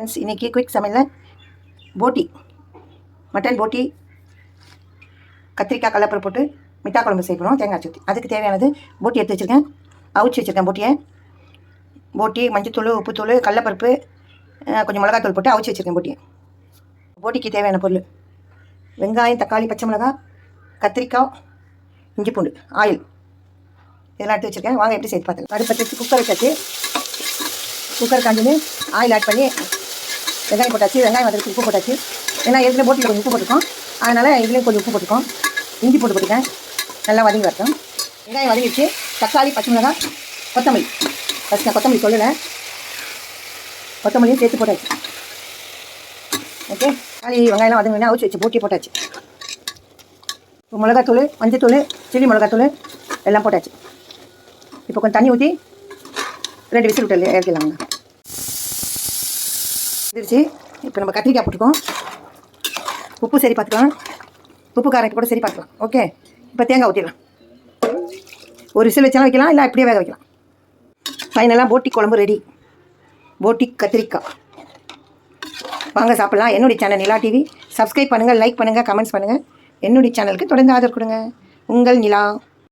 Friends, இன்றைக்கி quick சமையலில் போட்டி மட்டன் போட்டி கத்திரிக்காய் கடலப்பருப்பு போட்டு மிட்டா குழம்பு செய்யணும். தேங்காய் ஊற்றி அதுக்கு தேவையானது போட்டி எடுத்து வச்சுருக்கேன். அவிச்சு வச்சுருக்கேன் போட்டி மஞ்சத்தூள், உப்புத்தூள், கடலப்பருப்பு, கொஞ்சம் மிளகாத்தூள் போட்டு அவிச்சு வச்சுருக்கேன். போட்டிக்கு தேவையான பொருள்: வெங்காயம், தக்காளி, பச்சை மிளகாய், கத்திரிக்காய், இஞ்சி பூண்டு, ஆயில் இதெல்லாம் எடுத்து வச்சுருக்கேன். வாங்க எப்படி செய்து பார்த்துக்கலாம். அடுப்பை வச்சு குக்கர் வச்சாச்சு. குக்கர் காஞ்சது ஆயில் ஆட் பண்ணி வெங்காயம் போட்டாச்சு. வெங்காயம் வதக்கி உப்பு போட்டாச்சு. ஏன்னா ஏற்கனவே போட்டியில் கொஞ்சம் உப்பு போட்டிருக்கோம், அதனால் இதுலேயும் கொஞ்சம் உப்பு போட்டிருக்கோம். இஞ்சி போட்டு போட்டுக்கேன். நல்லா வதங்கி வரட்டும். வெங்காயம் வதங்கிடுச்சு. தக்காளி, பச்சை மிளகாய், கொத்தமல்லி. ஃபஸ்ட் நான் கொத்தமல்லி சொல்லலை, கொத்தமல்லியும் சேர்த்து போட்டாச்சு. ஓகே, தக்காளி வெங்காயம்லாம் வதங்கினா அவிச்சு வச்சு போட்டி போட்டாச்சு. இப்போ மிளகாத்தூள், மஞ்சத்தூள், சில்லி மிளகாத்தூள் எல்லாம் போட்டாச்சு. இப்போ கொஞ்சம் தண்ணி ஊற்றி 2 விசில் விட்டு இறக்கிடலாங்க. வந்துருச்சு. இப்போ நம்ம கத்திரிக்காய் போட்டுருக்கோம். உப்பு சரி பார்த்துக்கலாம். உப்பு காரம் கூட சரி பார்த்துக்கலாம். ஓகே, இப்போ தேங்காய் ஊற்றிடலாம். ஒரு விசில் வச்சாலும் வைக்கலாம், இல்லை அப்படியே வேக வைக்கலாம். ஃபைனலாக போட்டி குழம்பு ரெடி. போட்டி கத்திரிக்காய். வாங்க சாப்பிட்லாம். என்னுடைய சேனல் நிலா டிவி. சப்ஸ்கிரைப் பண்ணுங்கள், லைக் பண்ணுங்கள், கமெண்ட்ஸ் பண்ணுங்கள். என்னுடைய சேனலுக்கு தொடர்ந்து ஆதரவு கொடுங்க. உங்கள் நிலா.